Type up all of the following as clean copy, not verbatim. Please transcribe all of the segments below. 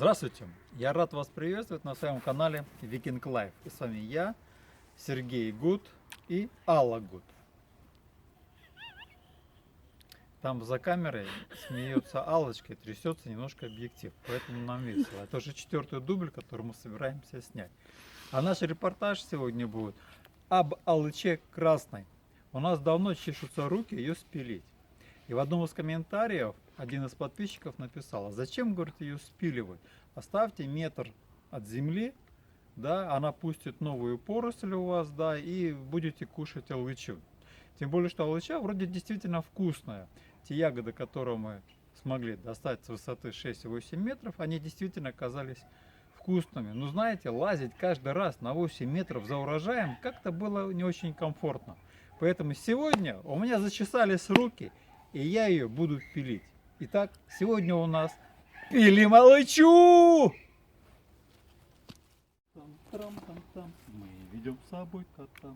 Здравствуйте! Я рад вас приветствовать на своем канале Viking Life. И с вами я, Сергей Гуд и Алла Гуд. Там за камерой смеется Аллочка и трясется немножко объектив, поэтому нам весело. Это уже 4-й дубль, который мы собираемся снять. А наш репортаж сегодня будет об алыче красной. У нас давно чешутся руки ее спилить. И в одном из комментариев один из подписчиков написал: а зачем, говорит, ее спиливать? Оставьте метр от земли, да, она пустит новую поросль у вас, да, и будете кушать алычу. Тем более, что алыча вроде действительно вкусная. Те ягоды, которые мы смогли достать с высоты 6-8 метров, они действительно оказались вкусными. Но знаете, лазить каждый раз на 8 метров за урожаем как-то было не очень комфортно. Поэтому сегодня у меня зачесались руки, и я ее буду пилить. Итак, сегодня у нас пилим алычу! Там-там-там-там. Мы ведем с собой кота.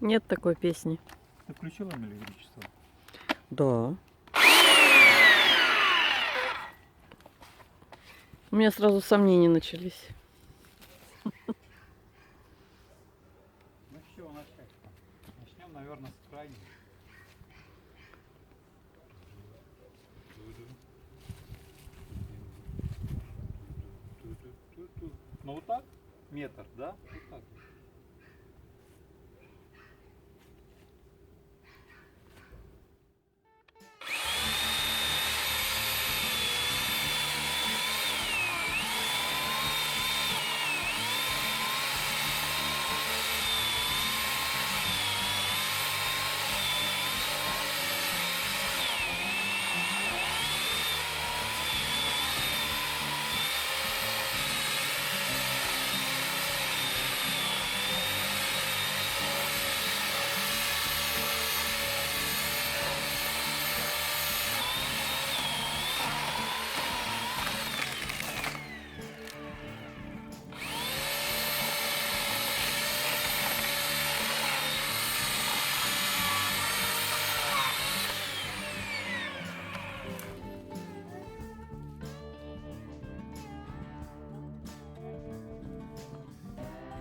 Нет такой песни. Ты включила электричество? Да. У меня сразу сомнения начались. Ну с чего начать? Начнем, наверное, с крайней. Ну вот так? Метр, да? Вот так.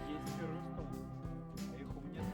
Есть первый стол, а их у меня 3.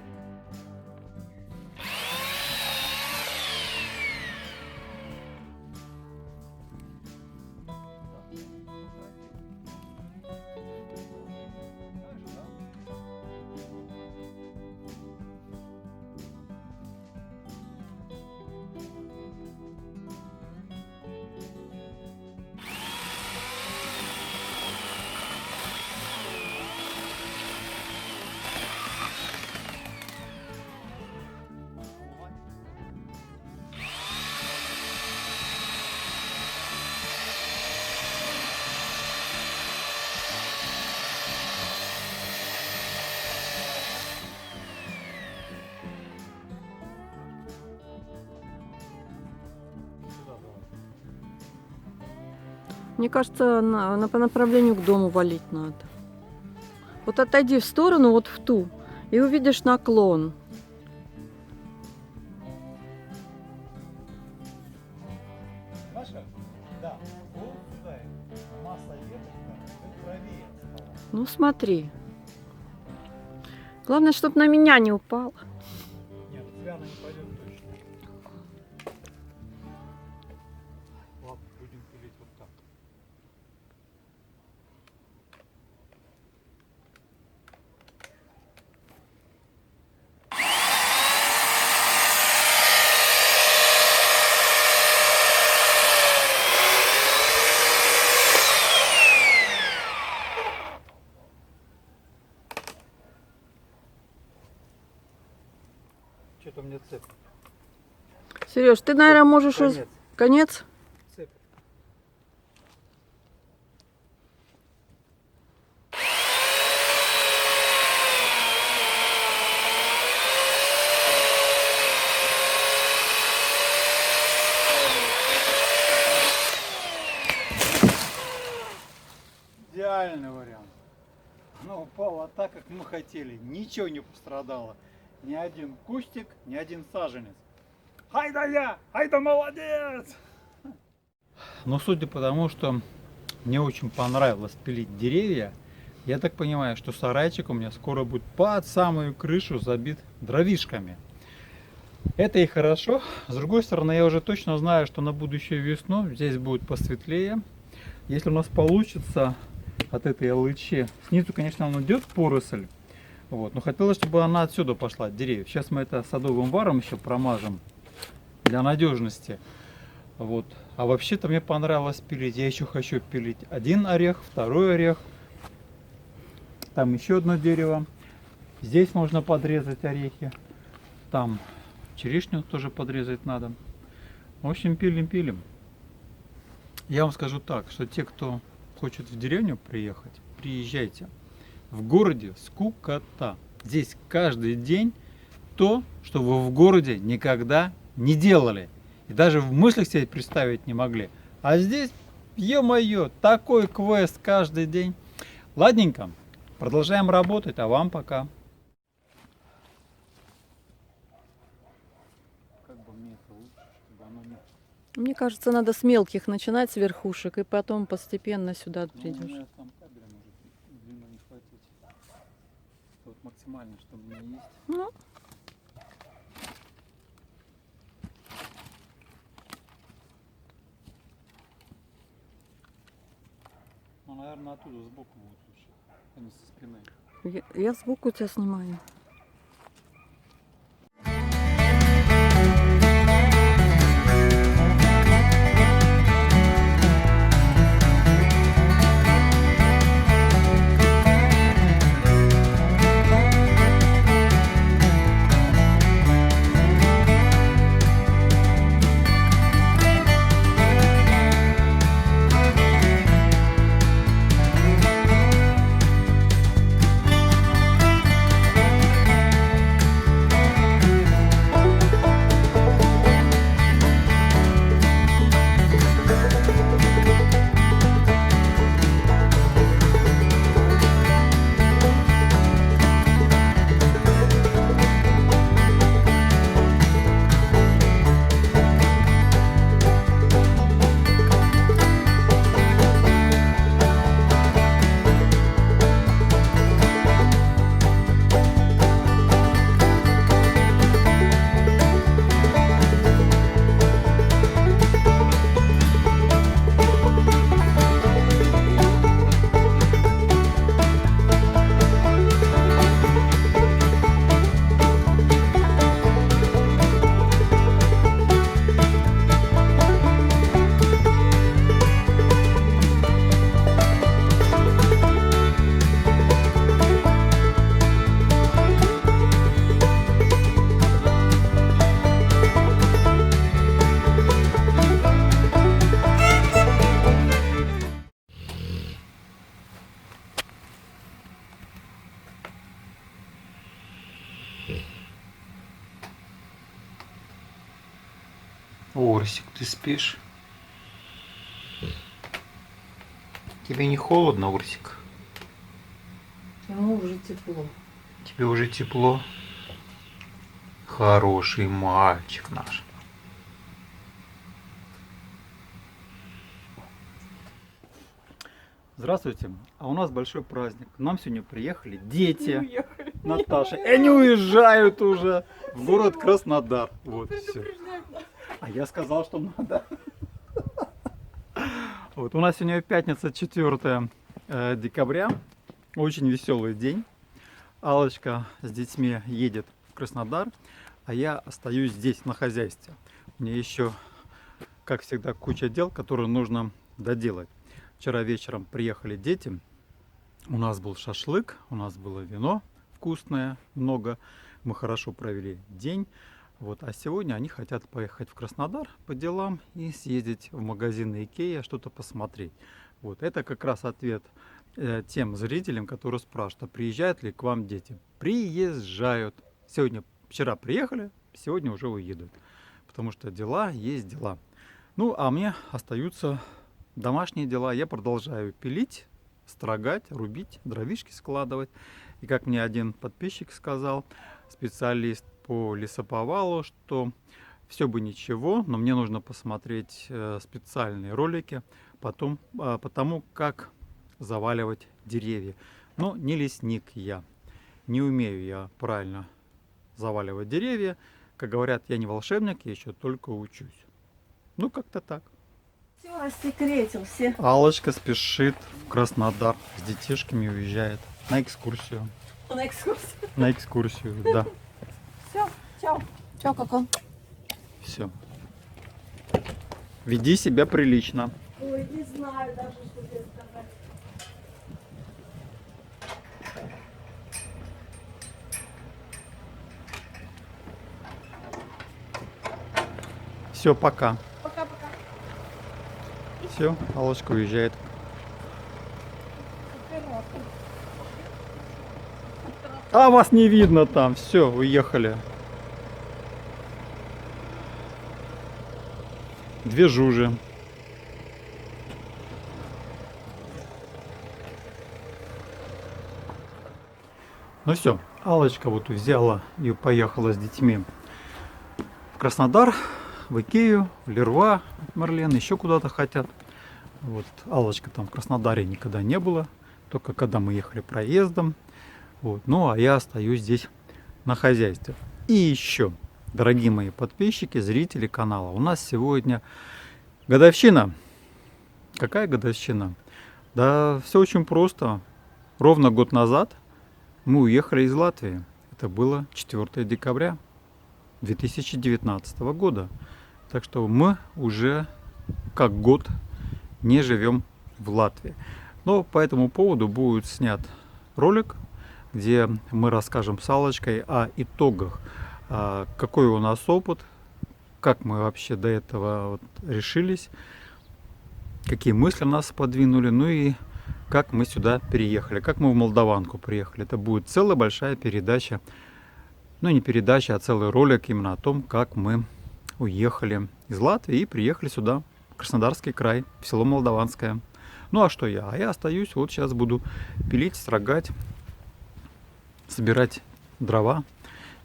Мне кажется, по направлению к дому валить надо. Вот отойди в сторону, вот в ту, и увидишь наклон. Маша? Да. Вот сюда. Масса веточка правее стала. Ну смотри. Главное, чтобы на меня не упал. Нет, на тебя она не пойдет точно. Ладно, будем пилить вот так. Что-то мне цепь. Сереж, ты, наверное, можешь... Конец. Конец? Цепь. Идеальный вариант. Она упала так, как мы хотели. Ничего не пострадало. Ни один кустик, ни один саженец. Ай да я! Ай да молодец! Но судя по тому, что мне очень понравилось пилить деревья, я так понимаю, что сарайчик у меня скоро будет под самую крышу забит дровишками. Это и хорошо. С другой стороны, я уже точно знаю, что на будущую весну здесь будет посветлее. Если у нас получится от этой алычи, снизу, конечно, он идет поросль, вот, но хотелось, чтобы она отсюда пошла, от деревьев. Сейчас мы это садовым варом еще промажем для надежности. Вот. А вообще-то мне понравилось пилить. Я еще хочу пилить один орех, второй орех. Там еще одно дерево. Здесь можно подрезать орехи. Там черешню тоже подрезать надо. В общем, пилим. Я вам скажу так, что те, кто хочет в деревню приехать, приезжайте. В городе скукота. Здесь каждый день то, что вы в городе никогда не делали. И даже в мыслях себе представить не могли. А здесь, ё-моё, такой квест каждый день. Ладненько, продолжаем работать, а вам пока. Как бы мне это лучше, чтобы оно не... Мне кажется, надо с мелких начинать, с верхушек, и потом постепенно сюда Ну, у придешь. меня там кабеля может длинно не хватить. Вот максимально, что у меня есть. Ну, Ну, наверное, оттуда сбоку будет лучше, а не со спины. я сбоку тебя снимаю. Орсик, ты спишь? Тебе не холодно, Орсик? Ему уже тепло. Тебе уже тепло? Хороший мальчик наш. Здравствуйте. А у нас большой праздник. К нам сегодня приехали дети. Наташа. И они уезжают уже в город Краснодар. Вот все. А я сказал, что надо. Вот у нас сегодня пятница, 4 декабря. Очень веселый день. Аллочка с детьми едет в Краснодар, а я остаюсь здесь на хозяйстве. Мне еще, как всегда, куча дел, которые нужно доделать. Вчера вечером приехали дети. У нас был шашлык, у нас было вино вкусное, много. Мы хорошо провели день. Вот, а сегодня они хотят поехать в Краснодар по делам и съездить в магазин Икея, что-то посмотреть. Вот, это как раз ответ тем зрителям, которые спрашивают, а приезжают ли к вам дети. Приезжают. Вчера приехали, сегодня уже уедут. Потому что дела есть дела. Ну, а мне остаются домашние дела. Я продолжаю пилить, строгать, рубить, дровишки складывать. И как мне один подписчик сказал, специалист по лесоповалу, что все бы ничего, но мне нужно посмотреть специальные ролики по тому, как заваливать деревья. Но не лесник я, не умею я правильно заваливать деревья. Как говорят, я не волшебник, я еще только учусь. Ну, как-то так. Все, рассекретился. Аллочка спешит в Краснодар с детишками, уезжает на экскурсию. На экскурсию. На экскурсию, да. Все, чао. Чао, кака. Все. Веди себя прилично. Ой, не знаю даже, что тебе сказать. Все, пока. Пока-пока. Все, Аллочка уезжает. А вас не видно там. Все, уехали. Две жужи. Ну все, Аллочка вот взяла и поехала с детьми в Краснодар, в Икею, в Леруа, Мерлен, еще куда-то хотят. Вот Аллочка там в Краснодаре никогда не была, только когда мы ехали проездом. Вот. Ну а я остаюсь здесь на хозяйстве. И еще, дорогие мои подписчики, зрители канала, у нас сегодня годовщина. Какая годовщина? Да все очень просто. Ровно год назад мы уехали из Латвии. Это было 4 декабря 2019 года. Так что мы уже как год не живем в Латвии. Но по этому поводу будет снят ролик, где мы расскажем с Аллочкой о итогах, какой у нас опыт, как мы вообще до этого вот решились, какие мысли нас подвинули, ну и как мы сюда переехали, как мы в Молдаванку приехали. Это будет целая большая передача, ну не передача, а целый ролик именно о том, как мы уехали из Латвии и приехали сюда, в Краснодарский край, в село Молдаванское. Ну а что я? А я остаюсь, вот сейчас буду пилить, строгать, собирать дрова.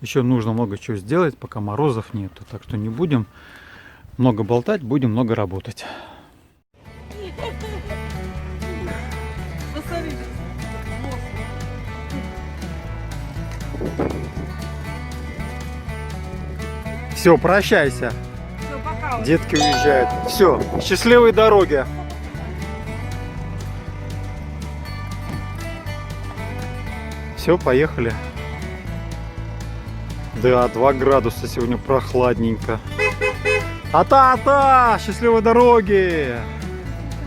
Еще нужно много чего сделать, пока морозов нету. Так что не будем много болтать, будем много работать. Все, прощайся. Все, пока. Детки уезжают. Все, счастливой дороги. Все, поехали. Да, 2 градуса сегодня прохладненько. Ата-ата! Счастливой дороги!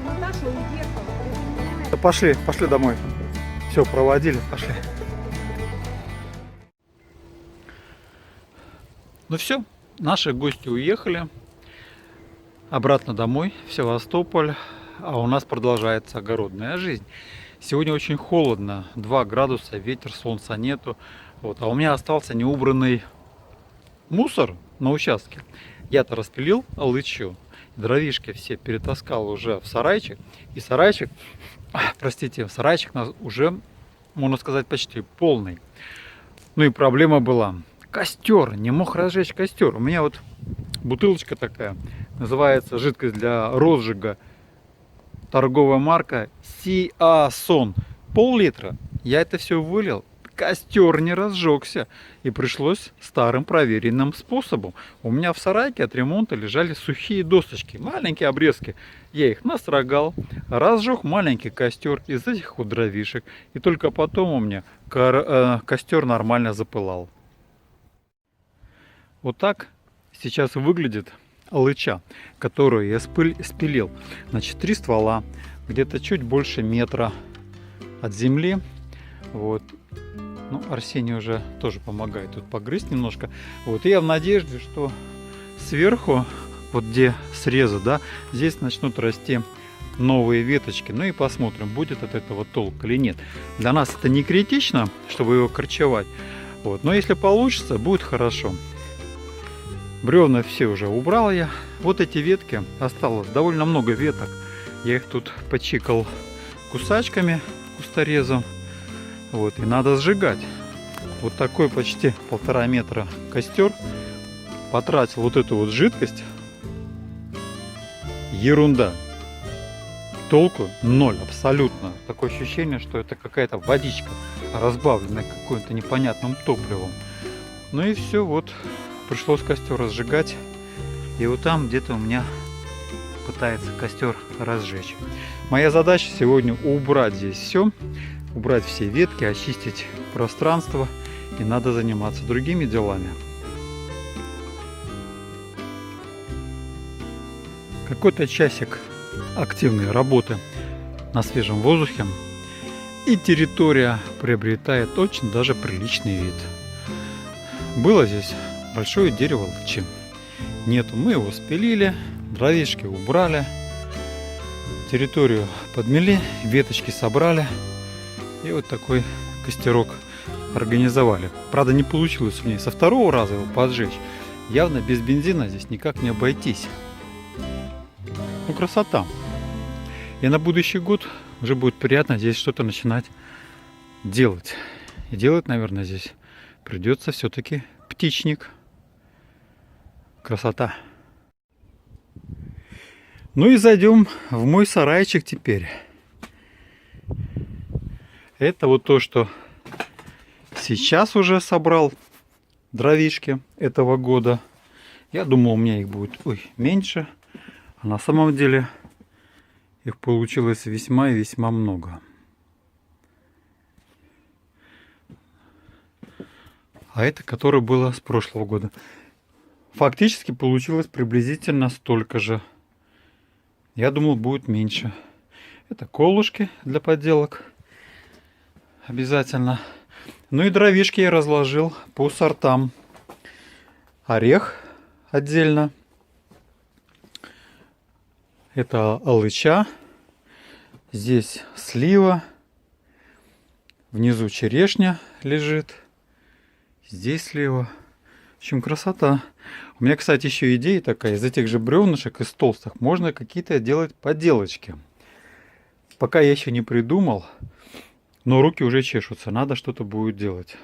Наташа уехала. Да пошли, пошли домой. Все, проводили, пошли. Ну все, наши гости уехали обратно домой, в Севастополь, а у нас продолжается огородная жизнь. Сегодня очень холодно, 2 градуса, ветер, солнца нету. Вот, а у меня остался неубранный мусор на участке. Я-то распилил алычу, дровишки все перетаскал уже в сарайчик. И сарайчик, простите, сарайчик у нас уже, можно сказать, почти полный. Ну и проблема была. Костер, не мог разжечь костер. У меня вот бутылочка такая, называется жидкость для розжига, торговая марка Сиасон, пол-литра. Я это все вылил, костер не разжегся, и пришлось старым проверенным способом. У меня в сарайке от ремонта лежали сухие досочки, маленькие обрезки. Я их настрогал, разжег маленький костер из этих вот дровишек, и только потом у меня костер нормально запылал. Вот так сейчас выглядит алыча, которую я спилил. Значит, 3 ствола, где-то чуть больше метра от земли. Вот. Ну, Арсений уже тоже помогает тут погрызть немножко. Вот. И я в надежде, что сверху, вот где срезы, да, здесь начнут расти новые веточки. Ну и посмотрим, будет от этого толк или нет. Для нас это не критично, чтобы его корчевать. Вот. Но если получится, будет хорошо. Бревна все уже убрал я. Вот эти ветки, осталось довольно много веток. Я их тут почикал кусачками, кусторезом. Вот, и надо сжигать. Вот такой почти 1,5 метра костер потратил вот эту вот жидкость. Ерунда. Толку ноль, абсолютно. Такое ощущение, что это какая-то водичка, разбавленная каким-то непонятным топливом. Ну и все, вот пришлось костер разжигать. И вот там где-то у меня пытается костер разжечь. Моя задача сегодня убрать здесь все, убрать все ветки, очистить пространство. И надо заниматься другими делами. Какой-то часик активной работы на свежем воздухе, и территория приобретает очень даже приличный вид. Было здесь большое дерево лычи. Нету, мы его спилили, дровишки убрали, территорию подмели, веточки собрали и вот такой костерок организовали. Правда, не получилось у меня со второго раза его поджечь. Явно без бензина здесь никак не обойтись. Ну, красота. И на будущий год уже будет приятно здесь что-то начинать делать. И делать, наверное, здесь придется все-таки птичник. Красота. Ну и зайдем в мой сарайчик теперь. Это вот то, что сейчас уже собрал дровишки этого года. Я думал, у меня их будет меньше. А на самом деле их получилось весьма и весьма много. А это, которое было с прошлого года. Фактически получилось приблизительно столько же. Я думал, будет меньше. Это колышки для поделок. Обязательно. Ну и дровишки я разложил по сортам. Орех отдельно. Это алыча. Здесь слива. Внизу черешня лежит. Здесь слива. В общем, красота. У меня, кстати, еще идея такая. Из этих же бревнышек, из толстых, можно какие-то делать поделочки. Пока я еще не придумал. Но руки уже чешутся. Надо что-то будет делать.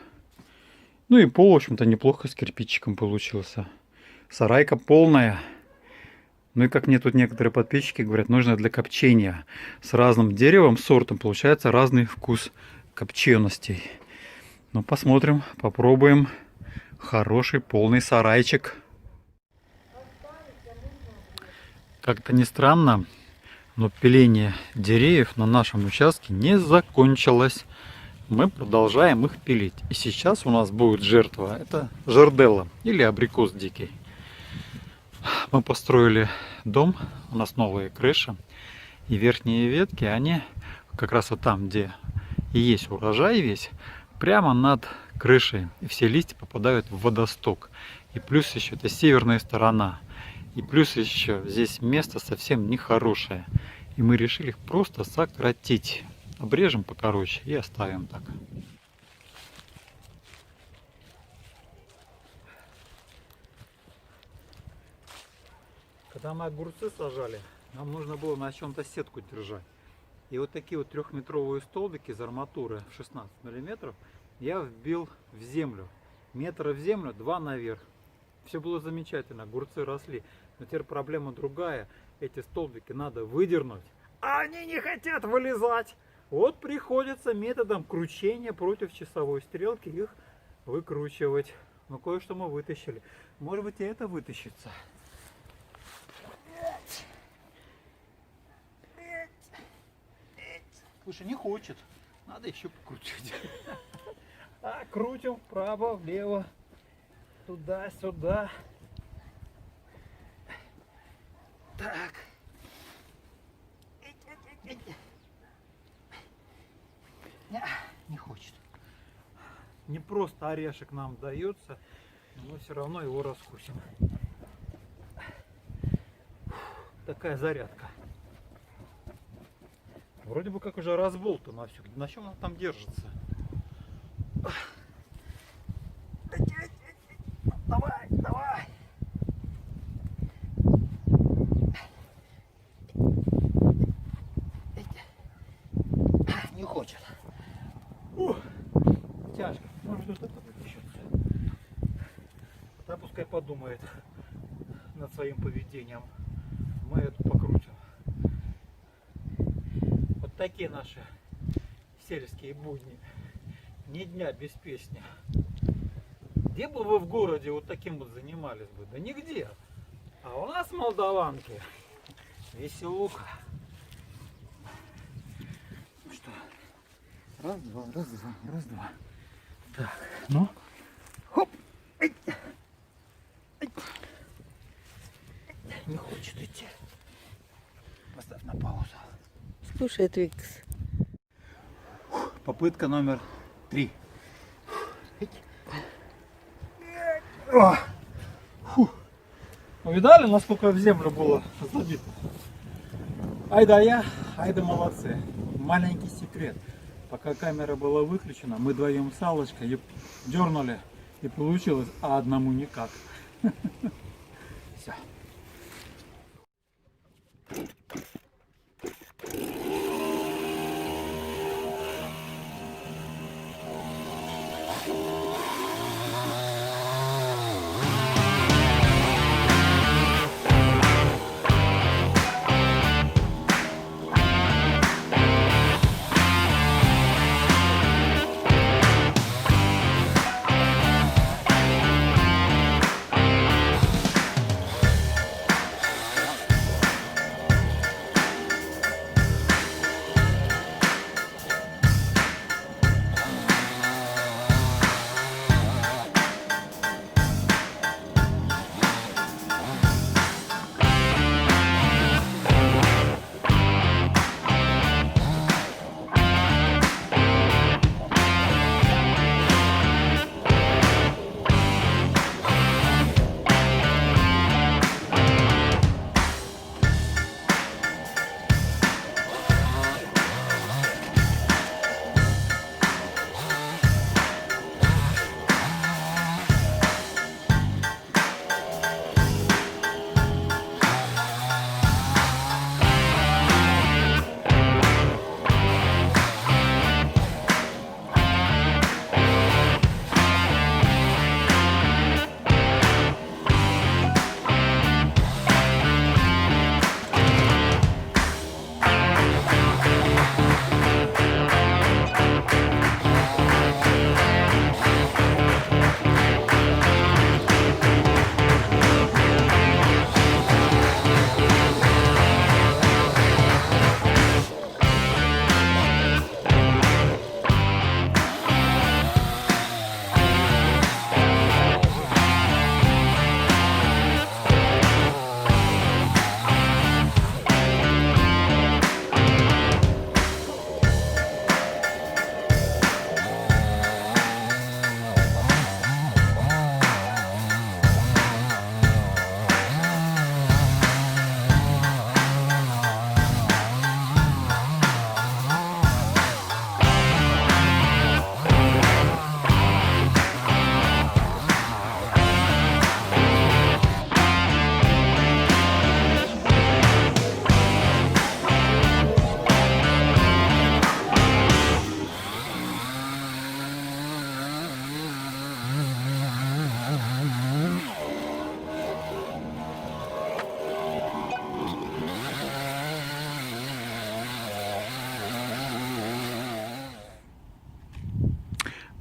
Ну и пол, в общем-то, неплохо с кирпичиком получился. Сарайка полная. Ну и как мне тут некоторые подписчики говорят, нужно для копчения. С разным деревом, сортом получается разный вкус копченостей. Ну посмотрим, попробуем. Хороший полный сарайчик. Как-то не странно, но пиление деревьев на нашем участке не закончилось. Мы продолжаем их пилить. И сейчас у нас будет жертва. Это жарделла или абрикос дикий. Мы построили дом, у нас новая крыша, и верхние ветки, они как раз вот там, где и есть урожай весь, прямо над крышей, и все листья попадают в водосток. И плюс еще это северная сторона, и плюс еще здесь место совсем нехорошее, и мы решили их просто сократить, обрежем покороче и оставим так. Когда мы огурцы сажали, нам нужно было на чем-то сетку держать. И вот такие вот 3-метровые столбики из арматуры в 16 мм я вбил в землю. Метр в землю, 2 наверх. Все было замечательно, огурцы росли. Но теперь проблема другая. Эти столбики надо выдернуть, а они не хотят вылезать. Вот приходится методом кручения против часовой стрелки их выкручивать. Но кое-что мы вытащили. Может быть, и это вытащится. Слушай, не хочет. Надо еще покрутить. А крутим вправо, влево, туда-сюда. Так. Не хочет. Не просто орешек нам дается, но мы все равно его раскусим. Такая зарядка. Вроде бы как уже разболтано все. На чем она там держится? Давай, давай. Не хочет. Тяжко. Может, вот это вытащится. Да, пускай подумает над своим поведением, мы это покрутим. Вот такие наши сельские будни. Ни дня без песни. Где бы вы в городе вот таким вот занимались бы? Да нигде. А у нас молдаванки. Веселуха. Ну что? Раз, два, раз, два, раз, два. Так, ну. Хоп. Ай. Ай. Не хочет идти. Поставь на паузу. Слушай, Твикс. Попытка номер 3. О! Фу. Увидали, насколько в землю было забито? Ай да я, ай да молодцы. Маленький секрет. Пока камера была выключена, мы вдвоем с Аллочкой дернули, и получилось, а одному никак. Все.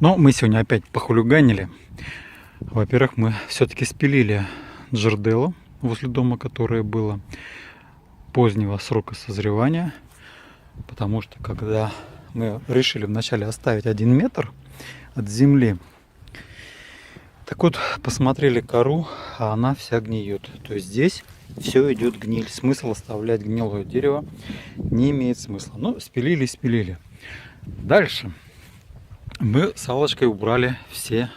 Но мы сегодня опять похулиганили. Во-первых, мы все-таки спилили джердело возле дома, которое было позднего срока созревания. Потому что когда мы решили вначале оставить 1 метр от земли, так вот, посмотрели кору, а она вся гниет. То есть здесь все идет гниль. Смысл оставлять гнилое дерево не имеет смысла. Но спилили, спилили. Дальше мы с Аллочкой убрали все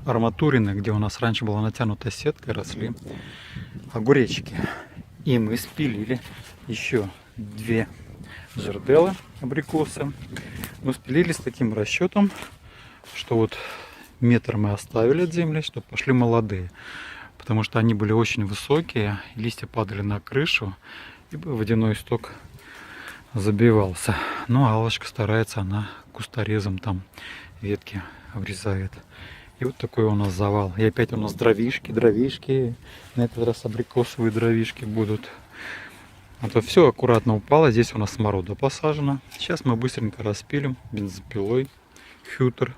арматурины, где у нас раньше была натянутая сетка, росли огуречки. И мы спилили еще 2 жерделы, абрикосы. Но спилили с таким расчетом, что вот метр мы оставили от земли, чтобы пошли молодые. Потому что они были очень высокие, листья падали на крышу, и водяной исток забивался. Но Аллочка старается, она кусторезом там ветки обрезает И вот такой у нас завал. И опять у нас дровишки. На этот раз абрикосовые дровишки будут. А то все аккуратно упало. Здесь у нас смородина посажена. Сейчас мы быстренько распилим бензопилой. Хютер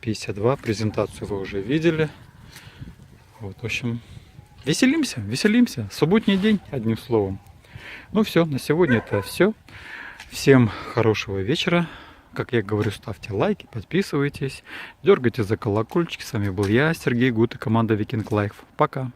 52. Презентацию вы уже видели. Вот, в общем, веселимся. Субботний день, одним словом. Ну все, на сегодня это все. Всем хорошего вечера. Как я говорю, ставьте лайки, подписывайтесь, дергайте за колокольчики. С вами был я, Сергей Гут и команда Викинг Лайф. Пока.